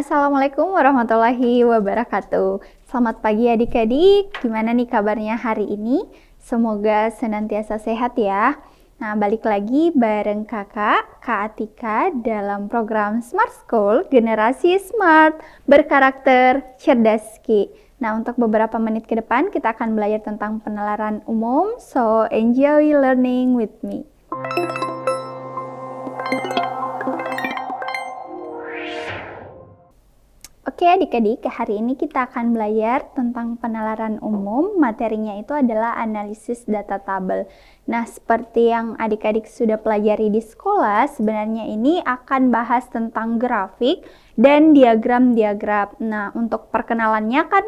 Assalamualaikum warahmatullahi wabarakatuh. Selamat pagi adik-adik, gimana nih kabarnya hari ini? Semoga senantiasa sehat ya. Nah, balik lagi bareng kakak, Kak Atika dalam program Smart School, Generasi Smart, berkarakter cerdas Ki. Nah, untuk beberapa menit ke depan kita akan belajar tentang penalaran umum, so enjoy learning with me. Oke adik-adik, hari ini kita akan belajar tentang penalaran umum. Materinya itu adalah analisis data tabel. Nah, seperti yang adik-adik sudah pelajari di sekolah, sebenarnya ini akan bahas tentang grafik dan diagram-diagram. Nah, untuk perkenalannya kan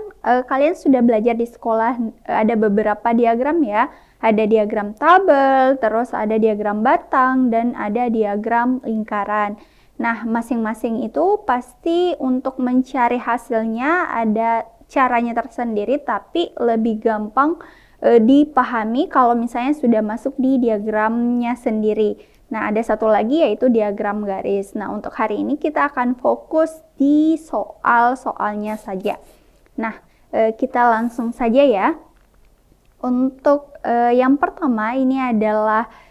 kalian sudah belajar di sekolah, ada beberapa diagram ya. Ada diagram tabel, terus ada diagram batang, dan ada diagram lingkaran. Nah, masing-masing itu pasti untuk mencari hasilnya ada caranya tersendiri, tapi lebih gampang dipahami kalau misalnya sudah masuk di diagramnya sendiri. Nah, ada satu lagi yaitu diagram garis. Nah, untuk hari ini kita akan fokus di soal-soalnya saja. Nah, kita langsung saja ya. Untuk yang pertama ini adalah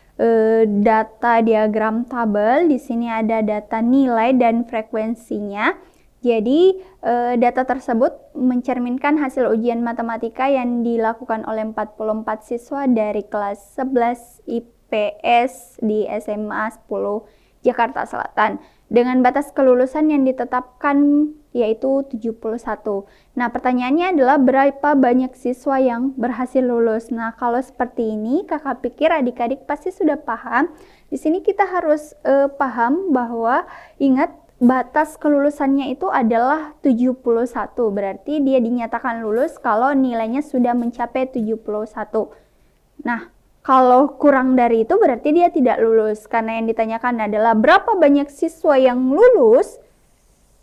data diagram tabel. Di sini ada data nilai dan frekuensinya. Jadi data tersebut mencerminkan hasil ujian matematika yang dilakukan oleh 44 siswa dari kelas 11 IPS di SMA 10 Jakarta Selatan dengan batas kelulusan yang ditetapkan yaitu 71. Nah, pertanyaannya adalah berapa banyak siswa yang berhasil lulus? Nah, kalau seperti ini, kakak pikir adik-adik pasti sudah paham. Di sini kita harus paham bahwa ingat batas kelulusannya itu adalah 71. Berarti dia dinyatakan lulus kalau nilainya sudah mencapai 71. Nah, kalau kurang dari itu berarti dia tidak lulus. Karena yang ditanyakan adalah berapa banyak siswa yang lulus?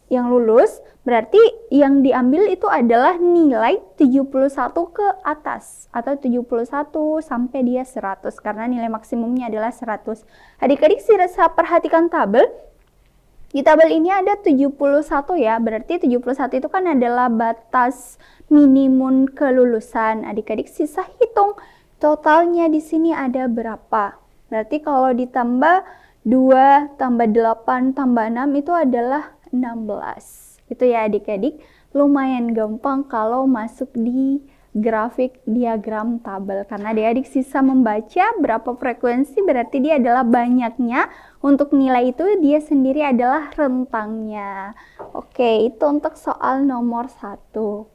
Yang lulus berarti yang diambil itu adalah nilai 71 ke atas atau 71 sampai dia 100 karena nilai maksimumnya adalah 100. Adik-adik bisa perhatikan tabel. Di tabel ini ada 71 ya, berarti 71 itu kan adalah batas minimum kelulusan. Adik-adik sisa hitung totalnya di sini ada berapa. Berarti kalau ditambah 2 tambah 8 tambah 6 itu adalah 16. Itu ya adik-adik, lumayan gampang kalau masuk di grafik diagram tabel karena adik-adik sisa membaca berapa frekuensi berarti dia adalah banyaknya, untuk nilai itu dia sendiri adalah rentangnya. Oke, itu untuk soal nomor 1.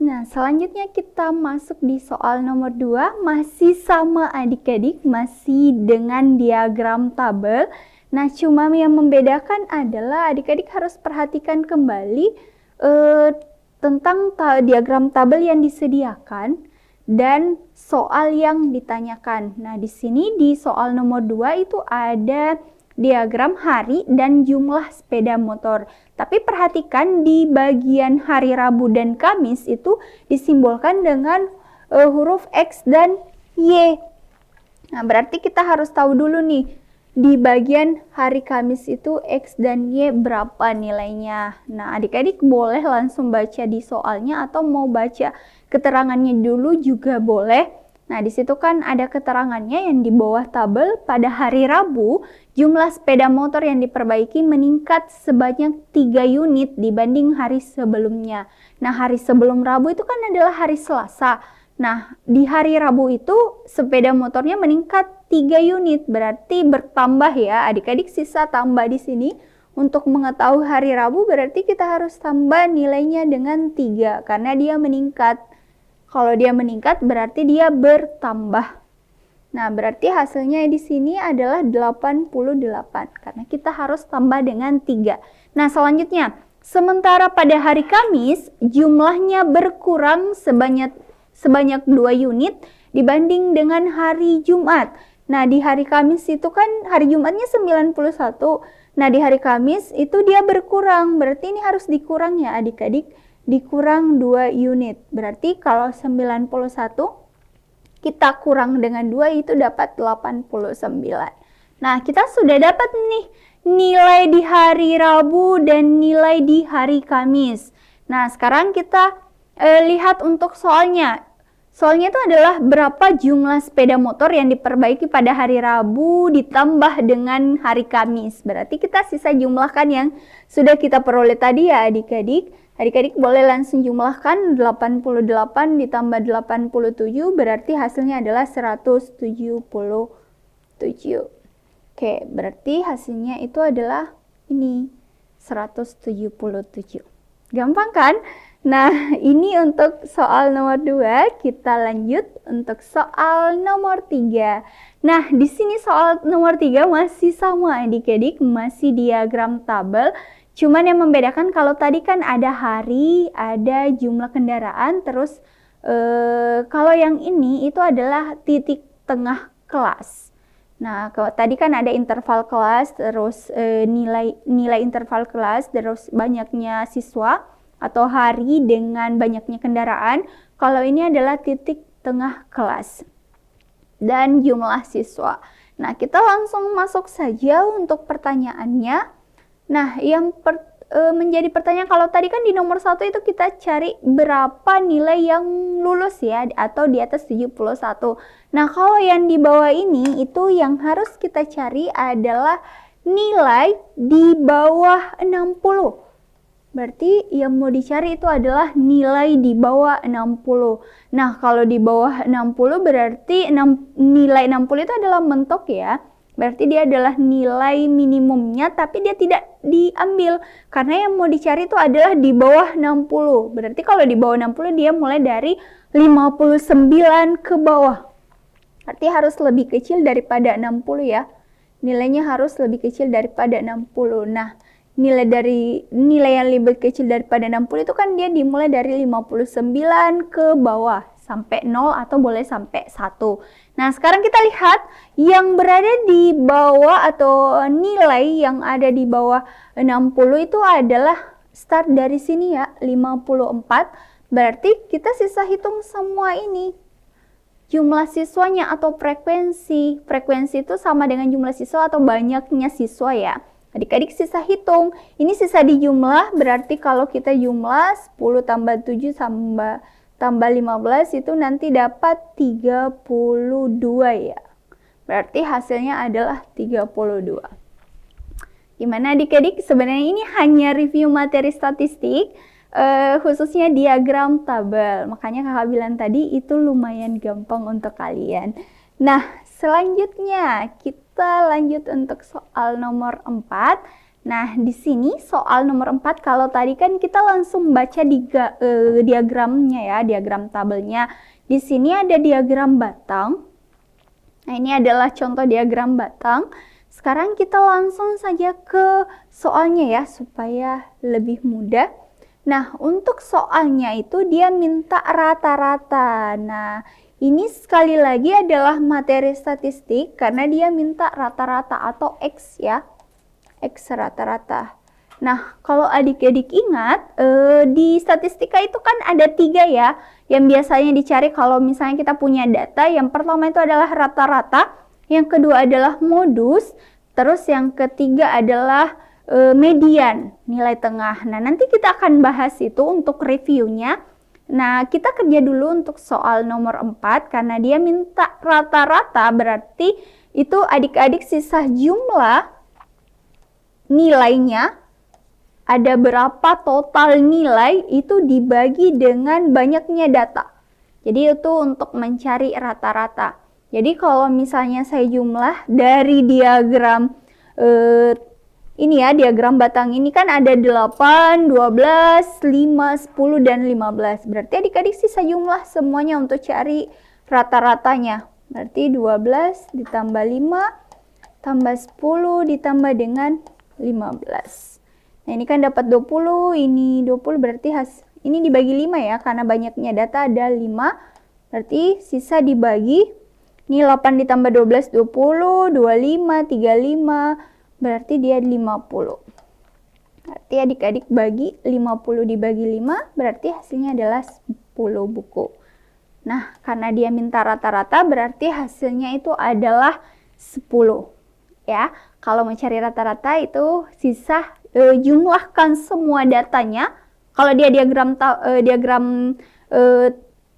Nah, selanjutnya kita masuk di soal nomor 2, masih sama adik-adik, masih dengan diagram tabel. Nah, cuma yang membedakan adalah adik-adik harus perhatikan kembali tentang diagram tabel yang disediakan dan soal yang ditanyakan. Nah, di sini di soal nomor 2 itu ada diagram hari dan jumlah sepeda motor. Tapi perhatikan di bagian hari Rabu dan Kamis itu disimbolkan dengan huruf X dan Y. Nah, berarti kita harus tahu dulu nih, di bagian hari Kamis itu X dan Y berapa nilainya. Nah, adik-adik boleh langsung baca di soalnya atau mau baca keterangannya dulu juga boleh. Nah, di situ kan ada keterangannya yang di bawah tabel. Pada hari Rabu, jumlah sepeda motor yang diperbaiki meningkat sebanyak 3 unit dibanding hari sebelumnya. Nah, hari sebelum Rabu itu kan adalah hari Selasa. Nah, di hari Rabu itu sepeda motornya meningkat 3 unit, berarti bertambah ya. Adik-adik sisa tambah di sini. Untuk mengetahui hari Rabu berarti kita harus tambah nilainya dengan 3 karena dia meningkat. Kalau dia meningkat berarti dia bertambah. Nah, berarti hasilnya di sini adalah 88 karena kita harus tambah dengan 3. Nah, selanjutnya, sementara pada hari Kamis jumlahnya berkurang sebanyak 2 unit dibanding dengan hari Jumat. Nah, di hari Kamis itu kan hari Jumatnya 91. Nah, di hari Kamis itu dia berkurang. Berarti ini harus dikurang ya adik-adik. Dikurang 2 unit. Berarti kalau 91 kita kurang dengan 2 itu dapat 89. Nah, kita sudah dapat nih nilai di hari Rabu dan nilai di hari Kamis. Nah, sekarang kita lihat untuk soalnya. Soalnya itu adalah berapa jumlah sepeda motor yang diperbaiki pada hari Rabu ditambah dengan hari Kamis. Berarti kita sisa jumlahkan yang sudah kita peroleh tadi ya adik-adik. Adik-adik boleh langsung jumlahkan 88 ditambah 87 berarti hasilnya adalah 177. Oke, berarti hasilnya itu adalah ini 177. Gampang kan? Nah, ini untuk soal nomor 2, kita lanjut untuk soal nomor 3. Nah, di sini soal nomor 3 masih sama adik-adik, masih diagram tabel. Cuman yang membedakan kalau tadi kan ada hari, ada jumlah kendaraan, terus kalau yang ini itu adalah titik tengah kelas. Nah, kalau tadi kan ada interval kelas, terus nilai interval kelas, terus banyaknya siswa atau hari dengan banyaknya kendaraan. Kalau ini adalah titik tengah kelas dan jumlah siswa. Nah, kita langsung masuk saja untuk pertanyaannya. Nah, yang menjadi pertanyaan kalau tadi kan di nomor 1 itu kita cari berapa nilai yang lulus ya atau di atas 71. Nah, kalau yang di bawah ini itu yang harus kita cari adalah nilai di bawah 60. Berarti yang mau dicari itu adalah nilai di bawah 60. Nah, kalau di bawah 60 berarti nilai 60 itu adalah mentok ya. Berarti dia adalah nilai minimumnya tapi dia tidak diambil. Karena yang mau dicari itu adalah di bawah 60. Berarti kalau di bawah 60 dia mulai dari 59 ke bawah. Berarti harus lebih kecil daripada 60 ya. Nilainya harus lebih kecil daripada 60. Nah, nilai yang lebih kecil daripada 60 itu kan dia dimulai dari 59 ke bawah sampai 0 atau boleh sampai 1. Nah, sekarang kita lihat yang berada di bawah atau nilai yang ada di bawah 60 itu adalah start dari sini ya, 54. Berarti kita sisa hitung semua ini. Jumlah siswanya atau frekuensi. Frekuensi itu sama dengan jumlah siswa atau banyaknya siswa ya. Adik-adik sisa hitung. Ini sisa dijumlah, berarti kalau kita jumlah 10 tambah 7 tambah 15 itu nanti dapat 32 ya. Berarti hasilnya adalah 32. Gimana adik-adik? Sebenarnya ini hanya review materi statistik, khususnya diagram tabel. Makanya kakak bilang tadi itu lumayan gampang untuk kalian. Nah, selanjutnya kita lanjut untuk soal nomor 4. Nah, di sini soal nomor 4 kalau tadi kan kita langsung baca diagramnya ya, diagram tabelnya. Di sini ada diagram batang. Nah, ini adalah contoh diagram batang. Sekarang kita langsung saja ke soalnya ya supaya lebih mudah. Nah, untuk soalnya itu dia minta rata-rata. Nah, ini sekali lagi adalah materi statistik karena dia minta rata-rata atau X ya. X rata-rata. Nah, kalau adik-adik ingat, di statistika itu kan ada 3 ya. Yang biasanya dicari kalau misalnya kita punya data. Yang pertama itu adalah rata-rata. Yang kedua adalah modus. Terus yang ketiga adalah median, nilai tengah. Nah, nanti kita akan bahas itu untuk reviewnya. Nah, kita kerja dulu untuk soal nomor 4 karena dia minta rata-rata, berarti itu adik-adik sisa jumlah nilainya, ada berapa total nilai itu dibagi dengan banyaknya data. Jadi itu untuk mencari rata-rata. Jadi kalau misalnya saya jumlah dari diagram ini ya, diagram batang ini kan ada 8, 12, 5, 10, dan 15. Berarti adik-adik sisa jumlah semuanya untuk cari rata-ratanya. Berarti 12 ditambah 5, tambah 10, ditambah dengan 15. Nah, ini kan dapat 20, ini 20, berarti ini dibagi 5 ya, karena banyaknya data ada 5. Berarti sisa dibagi, ini 8 ditambah 12, 20, 25, 35, berarti dia 50. Berarti adik-adik bagi 50 dibagi 5, berarti hasilnya adalah 10 buku. Nah, karena dia minta rata-rata, berarti hasilnya itu adalah 10. ya. Kalau mau cari rata-rata itu sisa jumlahkan semua datanya. Kalau dia diagram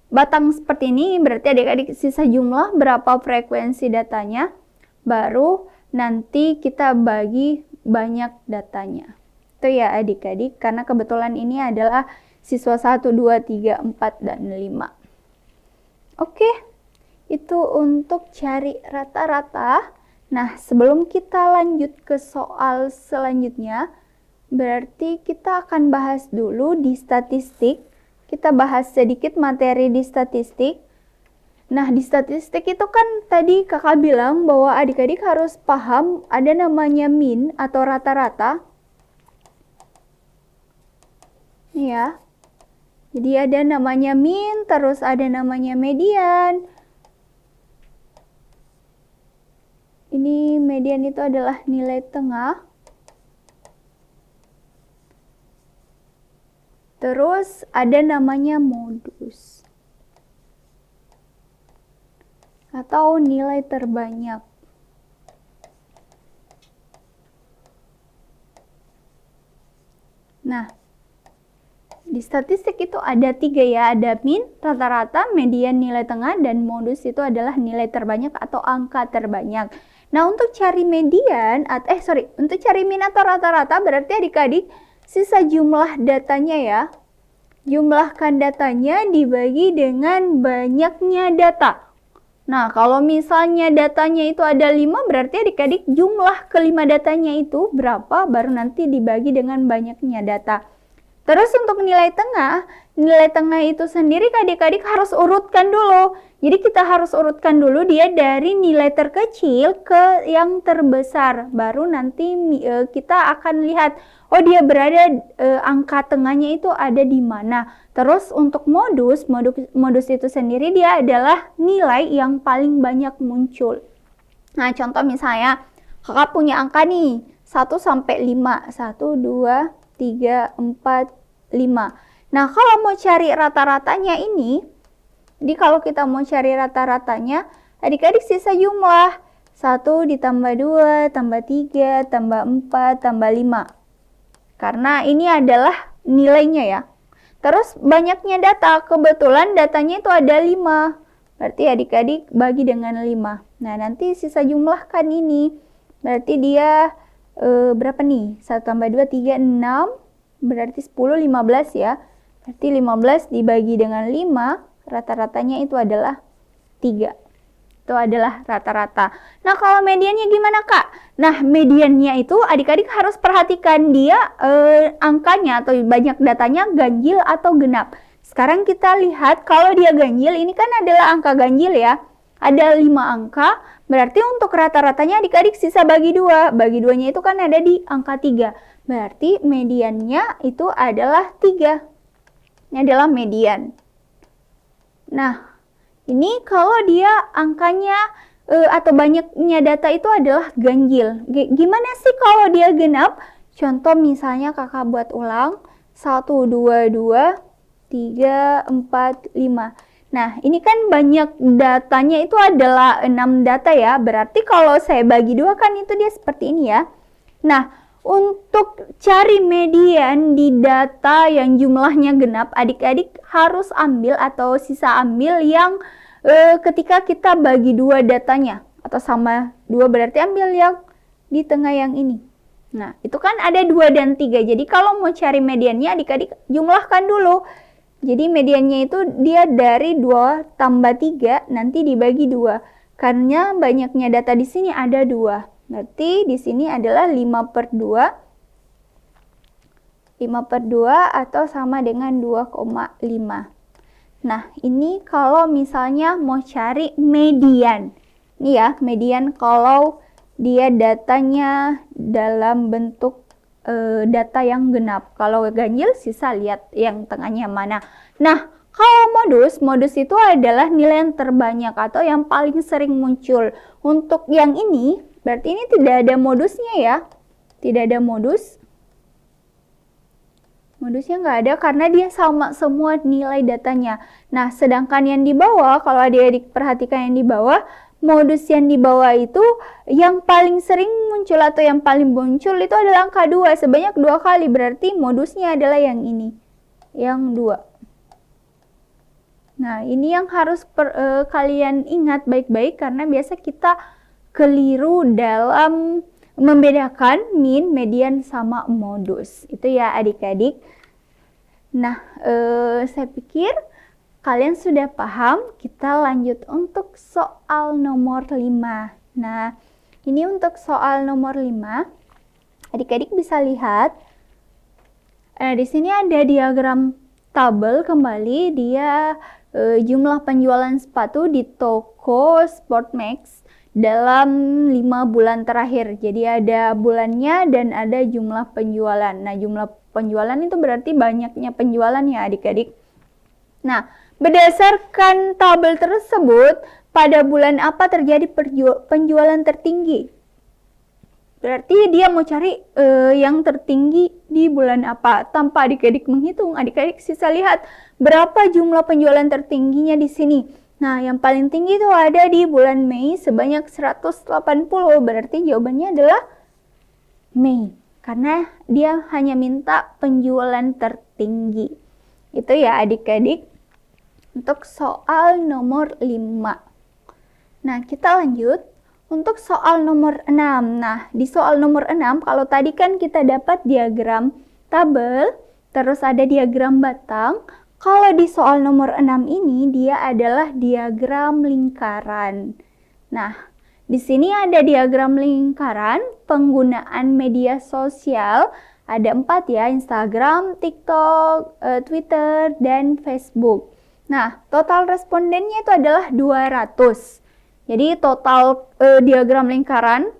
batang seperti ini, berarti adik-adik sisa jumlah berapa frekuensi datanya, baru nanti kita bagi banyak datanya. Itu ya adik-adik, karena kebetulan ini adalah siswa 1, 2, 3, 4, dan 5. Oke, itu untuk cari rata-rata. Nah, sebelum kita lanjut ke soal selanjutnya, berarti kita akan bahas dulu di statistik. Kita bahas sedikit materi di statistik. Nah, di statistik itu kan tadi kakak bilang bahwa adik-adik harus paham ada namanya mean atau rata-rata. Ya. Jadi ada namanya mean, terus ada namanya median. Ini median itu adalah nilai tengah. Terus ada namanya modus atau nilai terbanyak. Nah, di statistik itu ada 3 ya, ada mean, rata-rata, median, nilai tengah, dan modus itu adalah nilai terbanyak atau angka terbanyak. Nah, untuk cari median, untuk cari mean atau rata-rata berarti adik-adik sisa jumlah datanya ya. Jumlahkan datanya dibagi dengan banyaknya data. Nah, kalau misalnya datanya itu ada 5, berarti adik-adik jumlah kelima datanya itu berapa, baru nanti dibagi dengan banyaknya data. Terus untuk nilai tengah itu sendiri adik-adik harus urutkan dulu. Jadi kita harus urutkan dulu dia dari nilai terkecil ke yang terbesar. Baru nanti kita akan lihat, oh dia berada, angka tengahnya itu ada di mana. Terus untuk modus itu sendiri dia adalah nilai yang paling banyak muncul. Nah, contoh misalnya kakak punya angka nih 1 sampai 5. 1, 2, 3, 4, 5. Nah, kalau mau cari rata-ratanya ini, kalau kita mau cari rata-ratanya, adik-adik sisa jumlah. 1 ditambah 2, tambah 3, tambah 4, tambah 5. Karena ini adalah nilainya ya. Terus banyaknya data, kebetulan datanya itu ada 5. Berarti adik-adik bagi dengan 5. Nah, nanti sisa jumlahkan ini. Berarti dia berapa nih? 1 tambah 2, 3, 6. Berarti 10, 15 ya. Berarti 15 dibagi dengan 5, rata-ratanya itu adalah 3. Itu adalah rata-rata. Nah, kalau mediannya gimana, Kak? Nah, mediannya itu adik-adik harus perhatikan dia angkanya atau banyak datanya ganjil atau genap. Sekarang kita lihat kalau dia ganjil, ini kan adalah angka ganjil ya. Ada 5 angka, berarti untuk rata-ratanya adik-adik sisa bagi 2. Bagi 2-nya itu kan ada di angka 3. Berarti mediannya itu adalah 3. Ini adalah median. Nah, ini kalau dia angkanya atau banyaknya data itu adalah ganjil. Gimana sih kalau dia genap? Contoh misalnya kakak buat ulang. 1, 2, 2, 3, 4, 5. Nah, ini kan banyak datanya itu adalah 6 data ya. Berarti kalau saya bagi 2 kan itu dia seperti ini ya. Nah, untuk cari median di data yang jumlahnya genap, adik-adik harus ambil atau sisa ambil yang ketika kita bagi 2 datanya. Atau sama 2 berarti ambil yang di tengah yang ini. Nah, itu kan ada 2 dan 3. Jadi kalau mau cari mediannya adik-adik jumlahkan dulu. Jadi mediannya itu dia dari 2 tambah 3 nanti dibagi 2. Karena banyaknya data di sini ada 2. Berarti di sini adalah 5/2. 5/2 atau sama dengan 2,5. Nah, ini kalau misalnya mau cari median. Ini ya, median kalau dia datanya dalam bentuk data yang genap. Kalau ganjil sisa lihat yang tengahnya mana. Nah, kalau modus itu adalah nilai yang terbanyak atau yang paling sering muncul. Untuk yang ini, berarti ini tidak ada modusnya ya. Tidak ada modus. Modusnya nggak ada karena dia sama semua nilai datanya. Nah, sedangkan yang di bawah, kalau adik-adik perhatikan yang di bawah, modus yang di bawah itu yang paling sering muncul atau yang paling muncul itu adalah angka 2 sebanyak 2 kali, berarti modusnya adalah yang ini, yang 2. Nah, ini yang harus kalian ingat baik-baik karena biasa kita keliru dalam membedakan min, median, sama modus. Itu ya adik-adik. Nah, saya pikir kalian sudah paham. Kita lanjut untuk soal nomor 5. Nah, ini untuk soal nomor 5. Adik-adik bisa lihat. Di sini ada diagram tabel kembali. Dia jumlah penjualan sepatu di toko Sportmax dalam 5 bulan terakhir. Jadi ada bulannya dan ada jumlah penjualan. Nah, jumlah penjualan itu berarti banyaknya penjualan ya adik-adik. Nah, berdasarkan tabel tersebut, pada bulan apa terjadi penjualan tertinggi? Berarti dia mau cari yang tertinggi di bulan apa. Tanpa adik-adik menghitung, adik-adik bisa lihat berapa jumlah penjualan tertingginya di sini. Nah, yang paling tinggi itu ada di bulan Mei sebanyak 180. Berarti jawabannya adalah Mei. Karena dia hanya minta penjualan tertinggi. Itu ya adik-adik untuk soal nomor 5. Nah, kita lanjut untuk soal nomor 6. Nah, di soal nomor 6, kalau tadi kan kita dapat diagram tabel, terus ada diagram batang. Kalau di soal nomor 6 ini, dia adalah diagram lingkaran. Nah, di sini ada diagram lingkaran, penggunaan media sosial. Ada 4 ya, Instagram, TikTok, Twitter, dan Facebook. Nah, total respondennya itu adalah 200. Jadi total diagram lingkaran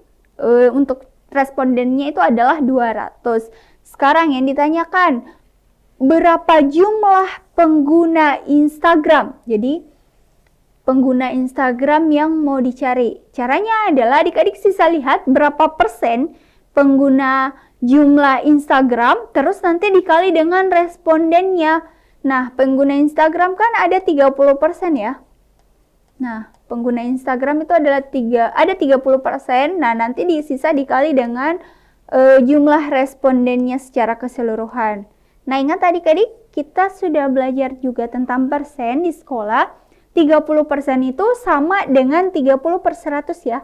untuk respondennya itu adalah 200. Sekarang yang ditanyakan, berapa jumlah pengguna Instagram? Jadi pengguna Instagram yang mau dicari. Caranya adalah adik-adik bisa lihat berapa persen pengguna jumlah Instagram, terus nanti dikali dengan respondennya. Nah, pengguna Instagram kan ada 30% ya. Nah, pengguna Instagram itu adalah 30%. Nah, nanti sisa dikali dengan jumlah respondennya secara keseluruhan. Nah, ingat adik-adik, kita sudah belajar juga tentang persen di sekolah. 30% itu sama dengan 30/100 ya.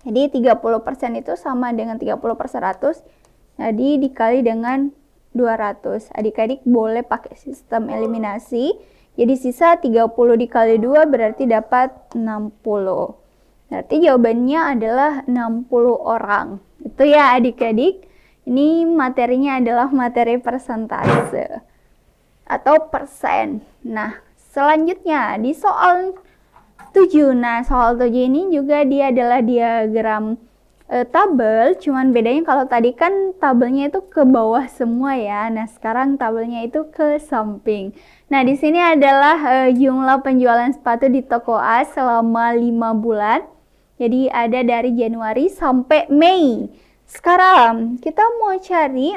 Jadi 30% itu sama dengan 30/100. Jadi dikali dengan 200. Adik-adik boleh pakai sistem eliminasi. Jadi sisa 30 dikali 2 berarti dapat 60. Berarti jawabannya adalah 60 orang. Itu ya adik-adik. Ini materinya adalah materi persentase atau persen. Nah, selanjutnya di soal 7. Nah, soal 7 ini juga dia adalah diagram tabel, cuman bedanya kalau tadi kan tabelnya itu ke bawah semua ya. Nah, sekarang tabelnya itu ke samping. Nah, di sini adalah jumlah penjualan sepatu di toko A selama 5 bulan. Jadi ada dari Januari sampai Mei. Sekarang kita mau cari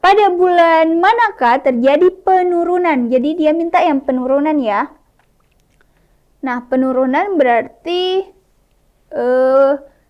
pada bulan manakah terjadi penurunan. Jadi dia minta yang penurunan ya. Nah, penurunan berarti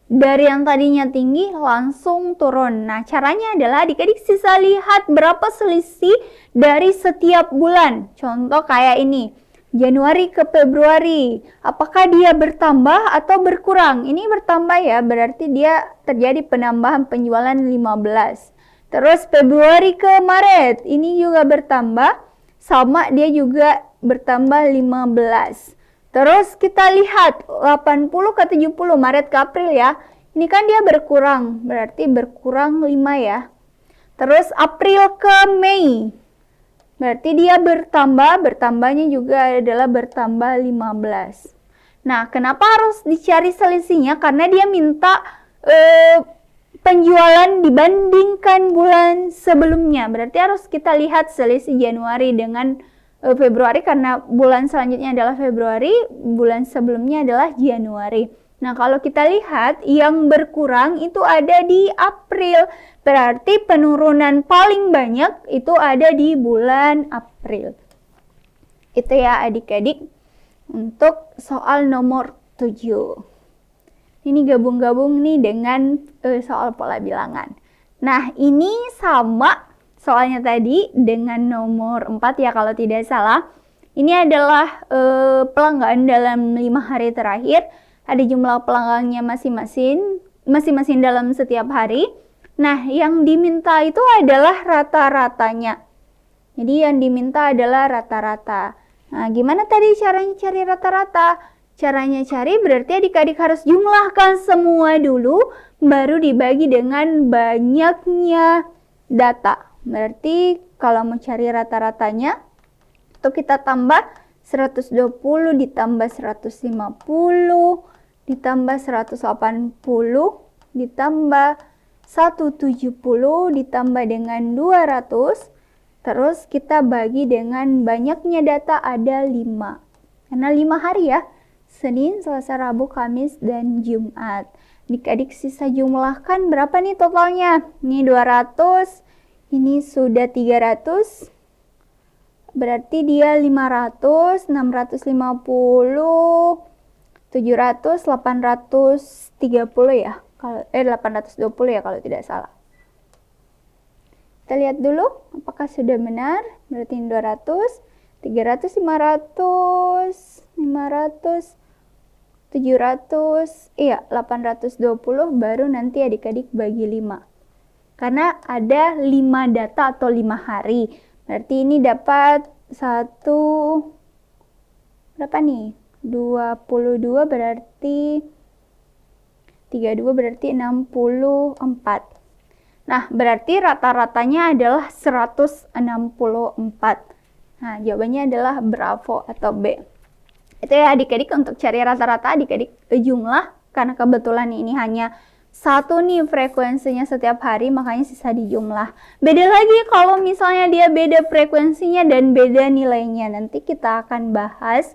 dari yang tadinya tinggi langsung turun. Nah, caranya adalah adik-adik bisa lihat berapa selisih dari setiap bulan. Contoh kayak ini, Januari ke Februari. Apakah dia bertambah atau berkurang? Ini bertambah ya, berarti dia terjadi penambahan penjualan 15. Terus Februari ke Maret, ini juga bertambah, sama dia juga bertambah 15. Terus kita lihat 80 ke 70, Maret ke April ya. Ini kan dia berkurang, berarti berkurang 5 ya. Terus April ke Mei, berarti dia bertambahnya juga adalah bertambah 15. Nah, kenapa harus dicari selisihnya? Karena dia minta penjualan dibandingkan bulan sebelumnya. Berarti harus kita lihat selisih Januari dengan Februari karena bulan selanjutnya adalah Februari, bulan sebelumnya adalah Januari. Nah, kalau kita lihat yang berkurang itu ada di April. Berarti penurunan paling banyak itu ada di bulan April. Itu ya adik-adik untuk soal nomor 7. Ini gabung-gabung nih dengan soal pola bilangan. Nah, ini sama soalnya tadi dengan nomor 4 ya kalau tidak salah. Ini adalah pelanggan dalam 5 hari terakhir. Ada jumlah pelanggannya masing-masing dalam setiap hari. Nah, yang diminta itu adalah rata-ratanya. Jadi yang diminta adalah rata-rata. Nah, gimana tadi caranya cari rata-rata? Caranya cari berarti adik-adik harus jumlahkan semua dulu, baru dibagi dengan banyaknya data. Berarti kalau mau cari rata-ratanya, itu kita tambah 120 ditambah 150, ditambah 180, ditambah 170, ditambah dengan 200, terus kita bagi dengan banyaknya data ada 5. Karena 5 hari ya. Senin, Selasa, Rabu, Kamis, dan Jumat. Adik-adik sisa jumlahkan berapa nih totalnya? Ini 200, ini sudah 300, berarti dia 500, 650, 700, 830 ya. 820 ya kalau tidak salah. Kita lihat dulu apakah sudah benar. Berarti 200, 300, 500, 500, 700, 820 baru nanti adik-adik bagi 5. Karena ada 5 data atau 5 hari. Berarti ini dapat 1, berapa nih? 22 berarti 32 berarti 64. Nah, berarti rata-ratanya adalah 164. Nah, jawabannya adalah Bravo atau B. Itu ya adik-adik untuk cari rata-rata adik-adik jumlah. Karena kebetulan ini hanya satu nih frekuensinya setiap hari, makanya sisa dijumlah. Beda lagi kalau misalnya dia beda frekuensinya dan beda nilainya. Nanti kita akan bahas.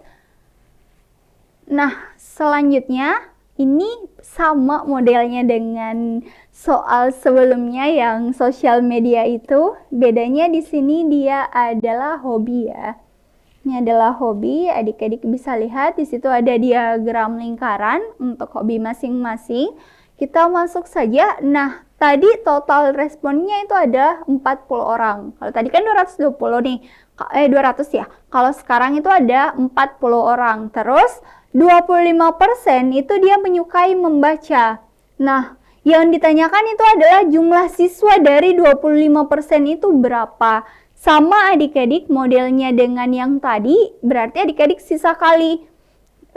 Nah, selanjutnya ini sama modelnya dengan soal sebelumnya yang sosial media itu. Bedanya di sini dia adalah hobi ya. Ini adalah hobi, adik-adik bisa lihat di situ ada diagram lingkaran untuk hobi masing-masing. Kita masuk saja. Nah, tadi total responnya itu ada 40 orang. Kalau tadi kan 220 nih. 200 ya. Kalau sekarang itu ada 40 orang. Terus 25% itu dia menyukai membaca. Nah, yang ditanyakan itu adalah jumlah siswa dari 25% itu berapa? Sama adik-adik modelnya dengan yang tadi, berarti adik-adik sisa kali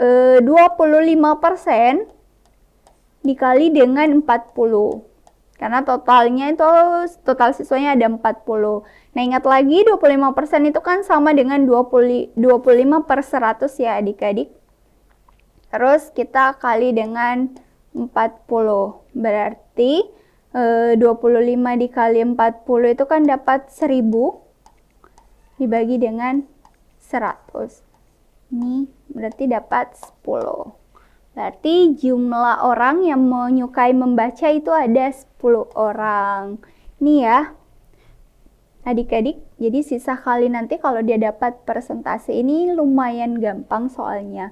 25% dikali dengan 40. Karena totalnya itu, total siswanya ada 40. Nah, ingat lagi 25% itu kan sama dengan 25 per 100 ya adik-adik. Terus kita kali dengan 40. Berarti 25 dikali 40 itu kan dapat 1000. Dibagi dengan 100. Ini berarti dapat 10. Berarti jumlah orang yang menyukai membaca itu ada 10 orang. Ini ya. Adik-adik, jadi sisa kali nanti kalau dia dapat persentase ini lumayan gampang soalnya.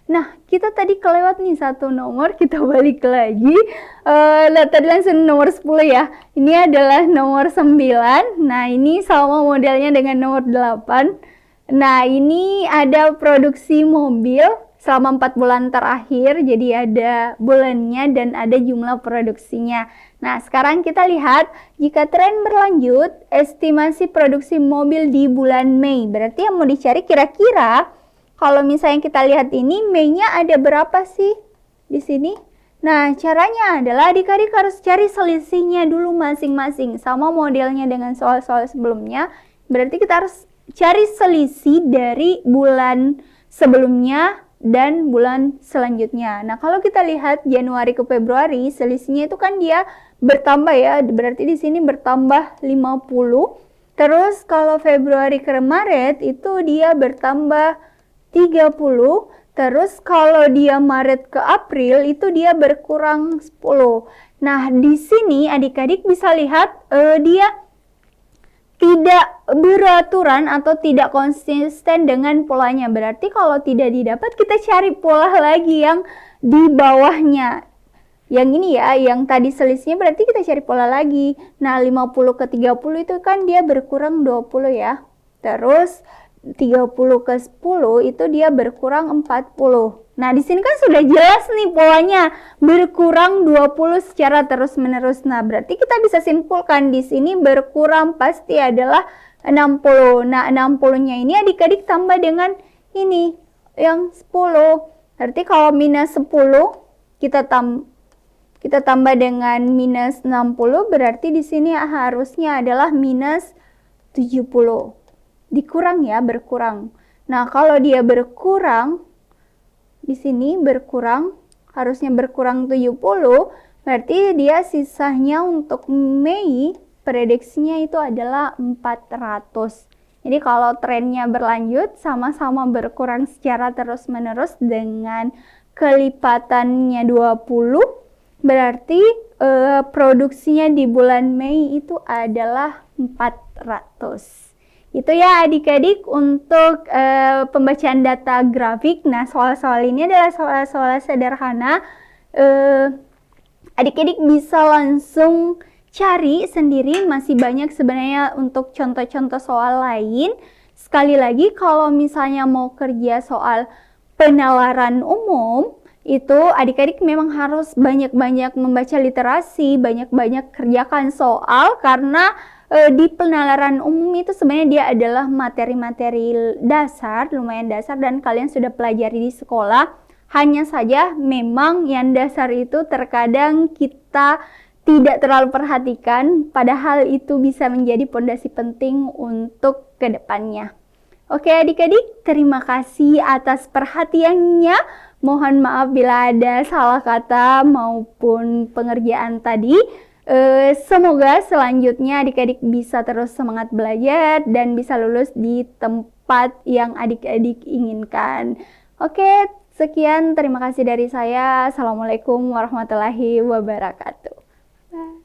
Nah, kita tadi kelewat nih satu nomor, kita balik lagi. Tadi langsung nomor 10 ya. Ini adalah nomor 9. Nah, ini sama modelnya dengan nomor 8. Nah, ini ada produksi mobil selama 4 bulan terakhir. Jadi ada bulannya dan ada jumlah produksinya. Nah, sekarang kita lihat jika tren berlanjut, estimasi produksi mobil di bulan Mei. Berarti yang mau dicari kira-kira kalau misalnya kita lihat ini, Mei-nya ada berapa sih di sini? Nah, caranya adalah adik-adik harus cari selisihnya dulu masing-masing. Sama modelnya dengan soal-soal sebelumnya. Berarti kita harus cari selisih dari bulan sebelumnya dan bulan selanjutnya. Nah, kalau kita lihat Januari ke Februari, selisihnya itu kan dia bertambah ya. Berarti di sini bertambah 50. Terus kalau Februari ke Maret itu dia bertambah 30, terus kalau dia Maret ke April itu dia berkurang 10. Nah, di sini adik-adik bisa lihat dia tidak beraturan atau tidak konsisten dengan polanya. Berarti kalau tidak didapat, kita cari pola lagi yang di bawahnya. Yang ini ya, yang tadi selisihnya berarti kita cari pola lagi. Nah, 50 ke 30 itu kan dia berkurang 20 ya. Terus 30 ke 10 itu dia berkurang 40. Nah, di sini kan sudah jelas nih polanya, berkurang 20 secara terus-menerus. Nah, berarti kita bisa simpulkan di sini berkurang pasti adalah 60. Nah, 60-nya ini adik-adik tambah dengan ini, yang 10. Berarti kalau minus 10, kita tambah dengan minus 60, berarti di sini harusnya adalah minus 70. Dikurang ya, berkurang. Nah, kalau dia berkurang, di sini berkurang, harusnya berkurang 70, berarti dia sisanya untuk Mei, prediksinya itu adalah 400. Jadi kalau trennya berlanjut, sama-sama berkurang secara terus-menerus dengan kelipatannya 20, berarti produksinya di bulan Mei itu adalah 400. Itu ya adik-adik untuk pembacaan data grafik. Nah, soal-soal ini adalah soal-soal sederhana. Adik-adik bisa langsung cari sendiri, masih banyak sebenarnya untuk contoh-contoh soal lain. Sekali lagi, kalau misalnya mau kerja soal penalaran umum, itu adik-adik memang harus banyak-banyak membaca literasi, banyak-banyak kerjakan soal, karena di penalaran umum itu sebenarnya dia adalah materi-materi dasar, lumayan dasar, dan kalian sudah pelajari di sekolah. Hanya saja memang yang dasar itu terkadang kita tidak terlalu perhatikan, padahal itu bisa menjadi pondasi penting untuk kedepannya. Oke adik-adik, terima kasih atas perhatiannya. Mohon maaf bila ada salah kata maupun pengerjaan tadi. Semoga selanjutnya adik-adik bisa terus semangat belajar dan bisa lulus di tempat yang adik-adik inginkan. Oke, sekian, terima kasih dari saya. Assalamualaikum warahmatullahi wabarakatuh. Bye.